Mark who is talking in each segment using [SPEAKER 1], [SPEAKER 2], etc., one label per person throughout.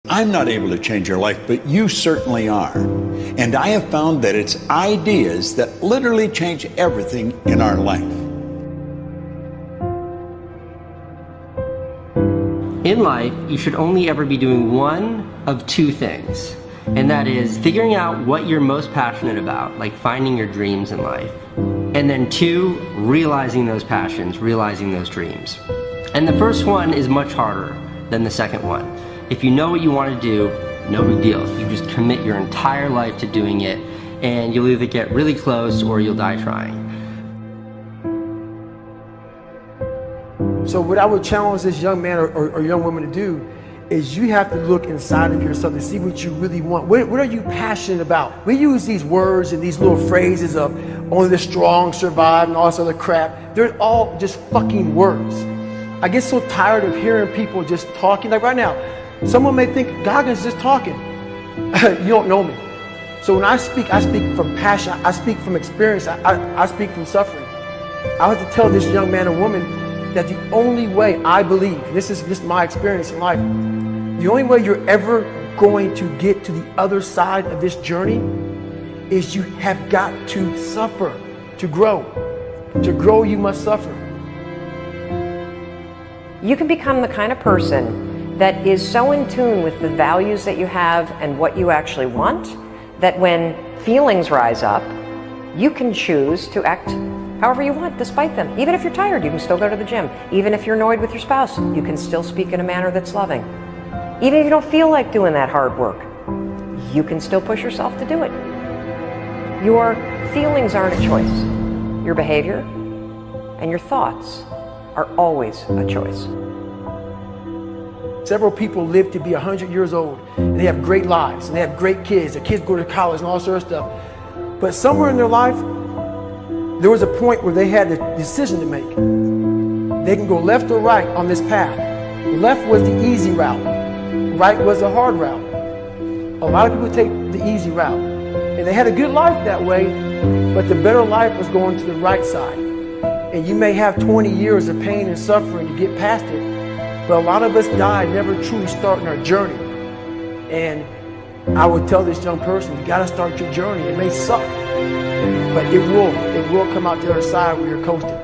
[SPEAKER 1] I'm not able to change your life, but you certainly are. And I have found that it's ideas that literally change everything in our life.
[SPEAKER 2] In life, you should only ever be doing one of two things. And that is figuring out what you're most passionate about, like finding your dreams in life. And then two, realizing those passions, realizing those dreams. And the first one is much harder than the second one. If you know what you want to do, no big deal. You just commit your entire life to doing it, and you'll either get really close or you'll die trying.
[SPEAKER 3] So what I would challenge this young man or young woman to do is you have to look inside of yourself to see what you really want. What are you passionate about? We use these words and these little phrases of only the strong survive and all this other crap. They're all just fucking words. I get so tired of hearing people just talking. Like right now, someone may think Goggins just talking. You don't know me. So when I speak from passion. I speak from experience. I speak from suffering. I have to tell this young man or woman that the only way I believe, this is my experience in life, the only way you're ever going to get to the other side of this journey is you have got to suffer to grow. To grow, you must suffer.
[SPEAKER 4] You can become the kind of person that is so in tune with the values that you have and what you actually want, that when feelings rise up, you can choose to act however you want despite them. Even if you're tired, you can still go to the gym. Even if you're annoyed with your spouse, you can still speak in a manner that's loving. Even if you don't feel like doing that hard work, you can still push yourself to do it. Your feelings aren't a choice. Your behavior and your thoughts are always a choice.
[SPEAKER 3] Several people live to be 100 years old, and they have great lives, and they have great kids. Their kids go to college and all sorts of stuff. But somewhere in their life, there was a point where they had a decision to make. They can go left or right on this path. Left was the easy route. Right was the hard route. A lot of people take the easy route. And they had a good life that way, but the better life was going to the right side. And you may have 20 years of pain and suffering to get past it, but a lot of us die never truly starting our journey. And I would tell this young person, you gotta start your journey. It may suck, but it will come out the other side where you're coasting.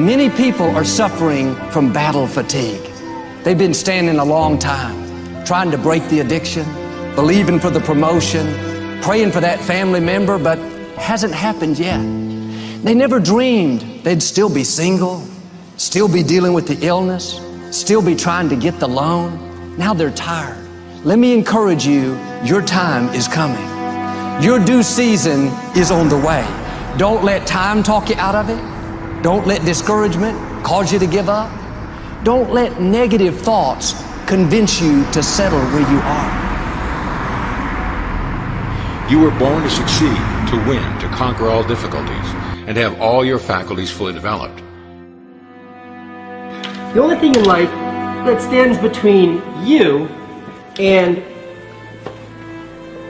[SPEAKER 5] Many people are suffering from battle fatigue. They've been standing a long time, trying to break the addiction, believing for the promotion, praying for that family member, but hasn't happened yet. They never dreamed they'd still be single, still be dealing with the illness, still be trying to get the loan. Now they're tired. Let me encourage you, your time is coming. Your due season is on the way. Don't let time talk you out of it. Don't let discouragement cause you to give up. Don't let negative thoughts convince you to settle where you are.
[SPEAKER 6] You were born to succeed, to win, to conquer all difficulties, and have all your faculties fully developed.
[SPEAKER 2] The only thing in life that stands between you and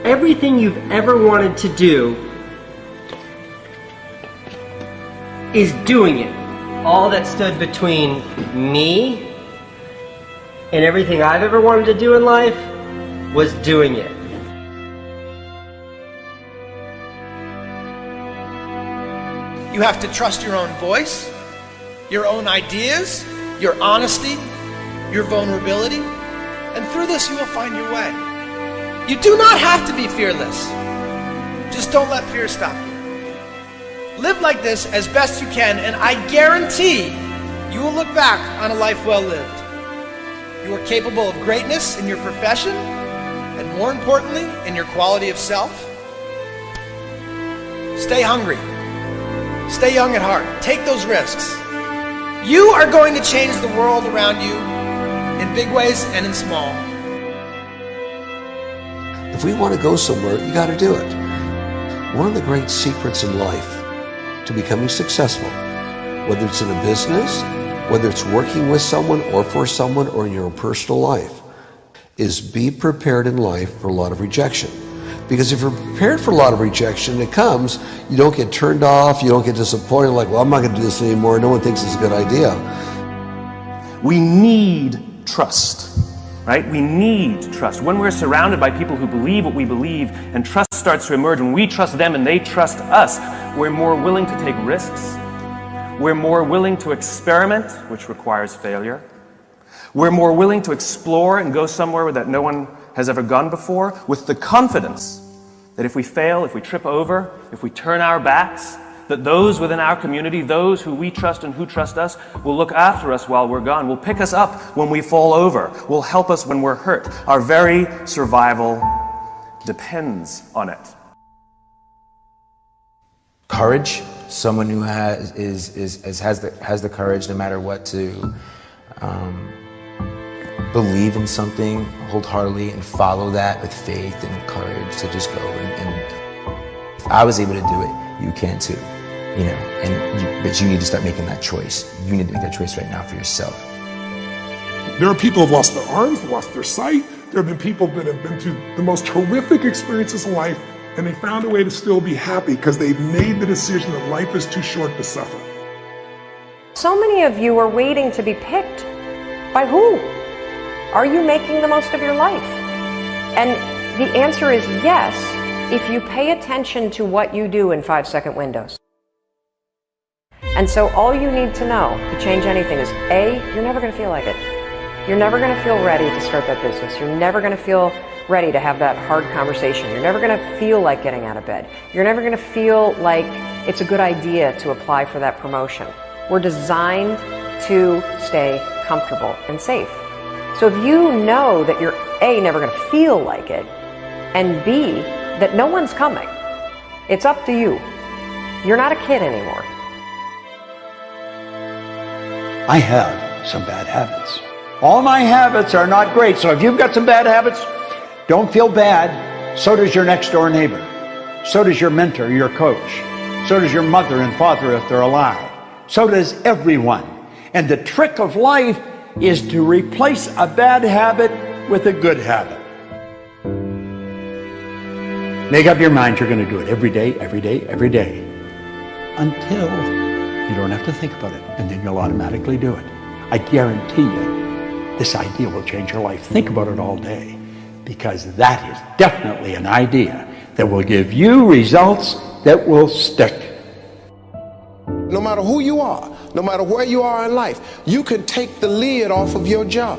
[SPEAKER 2] everything you've ever wanted to do is doing it. All that stood between me and everything I've ever wanted to do in life was doing it.
[SPEAKER 7] You have to trust your own voice, your own ideas, your honesty, your vulnerability, and through this you will find your way. You do not have to be fearless. Just don't let fear stop you. Live like this as best you can, and I guarantee you will look back on a life well lived. You are capable of greatness in your profession, and more importantly, in your quality of self. Stay hungry. Stay young at heart. Take those risks. You are going to change the world around you in big ways and in small.
[SPEAKER 8] If we want to go somewhere, you got to do it. One of the great secrets in life to becoming successful, whether it's in a business, whether it's working with someone or for someone or in your own personal life, is be prepared in life for a lot of rejection. Because if you're prepared for a lot of rejection, it comes, you don't get turned off, you don't get disappointed, like, well, I'm not going to do this anymore, no one thinks it's a good idea.
[SPEAKER 9] We need trust, right? We need trust. When we're surrounded by people who believe what we believe and trust starts to emerge, when we trust them and they trust us, we're more willing to take risks. We're more willing to experiment, which requires failure. We're more willing to explore and go somewhere that no one has ever gone before, with the confidence that if we fail, if we trip over, if we turn our backs, that those within our community, those who we trust and who trust us, will look after us while we're gone, will pick us up when we fall over, will help us when we're hurt. Our very survival depends on it.
[SPEAKER 10] Courage, someone who has the courage no matter what to believe in something wholeheartedly and follow that with faith and courage to just go. And if I was able to do it, you can too. You know, but you need to start making that choice. You need to make that choice right now for yourself.
[SPEAKER 11] There are people who have lost their arms, lost their sight. There have been people that have been through the most horrific experiences in life, and they found a way to still be happy because they've made the decision that life is too short to suffer.
[SPEAKER 4] So many of you are waiting to be picked. By who? Are you making the most of your life? And the answer is yes, if you pay attention to what you do in 5-second windows. And so all you need to know to change anything is A, you're never going to feel like it. You're never going to feel ready to start that business. You're never going to feel ready to have that hard conversation. You're never going to feel like getting out of bed. You're never going to feel like it's a good idea to apply for that promotion. We're designed to stay comfortable and safe. So if you know that you're A, never going to feel like it, and B, that no one's coming, it's up to you. You're not a kid anymore.
[SPEAKER 1] I have some bad habits. All my habits are not great, so if you've got some bad habits, don't feel bad. So does your next door neighbor. So does your mentor, your coach. So does your mother and father if they're alive. So does everyone. And the trick of life is to replace a bad habit with a good habit. Make up your mind you're going to do it every day, every day, every day, until you don't have to think about it, and then you'll automatically do it. I guarantee you, this idea will change your life. Think about it all day, because that is definitely an idea that will give you results that will stick.
[SPEAKER 12] No matter who you are, no matter where you are in life, you can take the lid off of your job.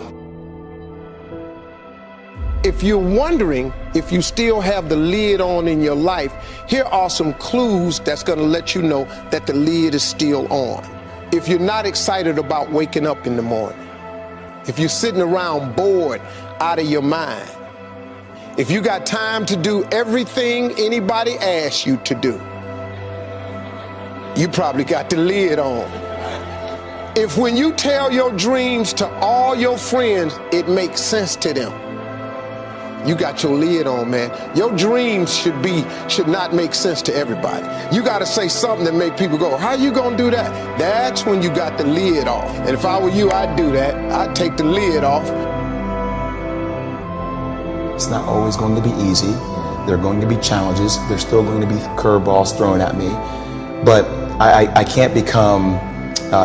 [SPEAKER 12] If you're wondering if you still have the lid on in your life, here are some clues that's going to let you know that the lid is still on. If you're not excited about waking up in the morning, if you're sitting around bored out of your mind, if you got time to do everything anybody asks you to do, you probably got the lid on. If when you tell your dreams to all your friends, it makes sense to them, you got your lid on, man. Your dreams should not make sense to everybody. You got to say something that make people go, how you gonna do that? That's when you got the lid off. And if I were you, I'd do that. I'd take the lid off.
[SPEAKER 10] It's not always going to be easy. There are going to be challenges. There's still going to be curveballs thrown at me. But I can't become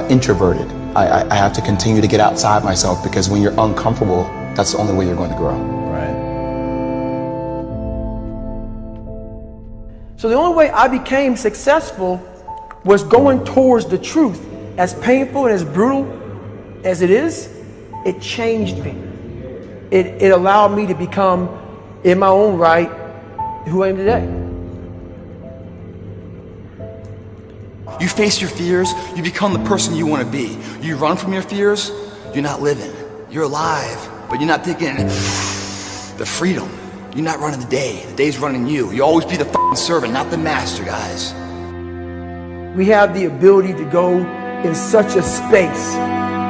[SPEAKER 10] introverted. I have to continue to get outside myself, because when you're uncomfortable, that's the only way you're going to grow. Right.
[SPEAKER 3] So the only way I became successful was going towards the truth. As painful and as brutal as it is, it changed me. It allowed me to become, in my own right, who I am today.
[SPEAKER 13] You face your fears, you become the person you want to be. You run from your fears, you're not living. You're alive, but you're not taking the freedom. You're not running the day. The day's running you. You always be the f***ing servant, not the master, guys.
[SPEAKER 3] We have the ability to go in such a space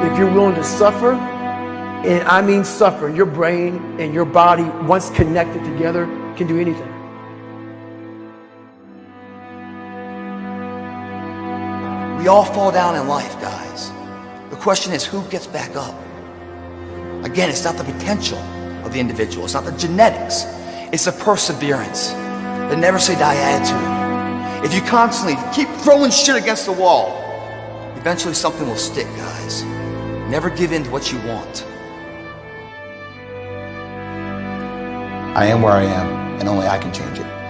[SPEAKER 3] if you're willing to suffer, and I mean suffer. Your brain and your body, once connected together, can do anything.
[SPEAKER 13] We all fall down in life, guys. The question is, who gets back up? Again, it's not the potential of the individual. It's not the genetics. It's the perseverance, the never say die attitude. If you constantly keep throwing shit against the wall, eventually something will stick, guys. Never give in to what you want.
[SPEAKER 10] I am where I am, and only I can change it.